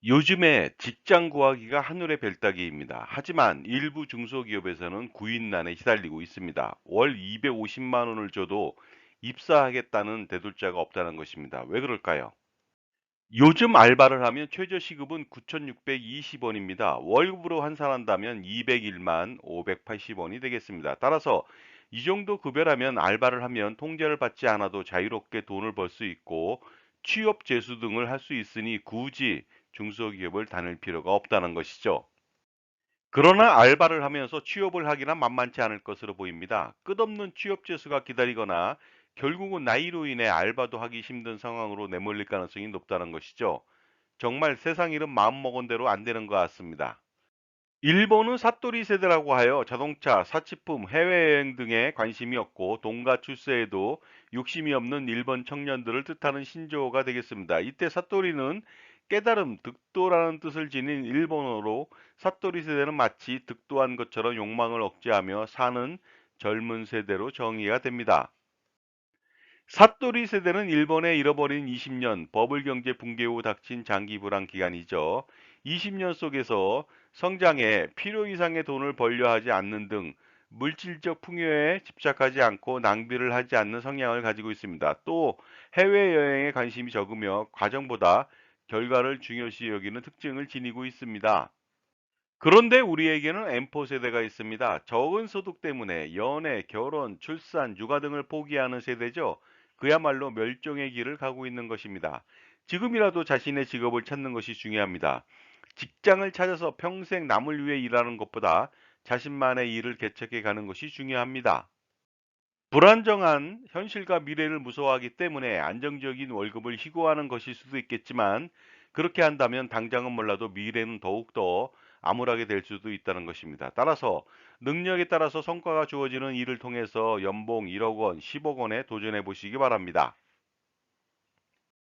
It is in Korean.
요즘에 직장 구하기가 하늘의 별 따기입니다. 하지만 일부 중소기업에서는 구인난에 시달리고 있습니다. 월 250만 원을 줘도 입사하겠다는 대졸자가 없다는 것입니다. 왜 그럴까요? 요즘 알바를 하면 최저 시급은 9,620원입니다. 월급으로 환산한다면 201만 580원이 되겠습니다. 따라서 이 정도 급여라면 알바를 하면 통제를 받지 않아도 자유롭게 돈을 벌 수 있고 취업 재수 등을 할 수 있으니 굳이 중소기업을 다닐 필요가 없다는 것이죠. 그러나 알바를 하면서 취업을 하기란 만만치 않을 것으로 보입니다. 끝없는 취업 재수가 기다리거나 결국은 나이로 인해 알바도 하기 힘든 상황으로 내몰릴 가능성이 높다는 것이죠. 정말 세상 일은 마음먹은 대로 안 되는 것 같습니다. 일본은 사또리 세대라고 하여 자동차, 사치품, 해외여행 등에 관심이 없고 동가 출세에도 욕심이 없는 일본 청년들을 뜻하는 신조어가 되겠습니다. 이때 사또리는 깨달음, 득도라는 뜻을 지닌 일본어로 사또리 세대는 마치 득도한 것처럼 욕망을 억제하며 사는 젊은 세대로 정의가 됩니다. 사또리 세대는 일본의 잃어버린 20년 버블 경제 붕괴 후 닥친 장기 불황 기간이죠. 20년 속에서 성장에 필요 이상의 돈을 벌려 하지 않는 등 물질적 풍요에 집착하지 않고 낭비를 하지 않는 성향을 가지고 있습니다. 또 해외여행에 관심이 적으며 과정보다 결과를 중요시 여기는 특징을 지니고 있습니다. 그런데 우리에게는 엠포 세대가 있습니다. 적은 소득 때문에 연애, 결혼, 출산, 육아 등을 포기하는 세대죠. 그야말로 멸종의 길을 가고 있는 것입니다. 지금이라도 자신의 직업을 찾는 것이 중요합니다. 직장을 찾아서 평생 남을 위해 일하는 것보다 자신만의 일을 개척해 가는 것이 중요합니다. 불안정한 현실과 미래를 무서워하기 때문에 안정적인 월급을 희고하는 것일 수도 있겠지만 그렇게 한다면 당장은 몰라도 미래는 더욱더 암울하게 될 수도 있다는 것입니다. 따라서 능력에 따라서 성과가 주어지는 일을 통해서 연봉 1억 원, 10억 원에 도전해 보시기 바랍니다.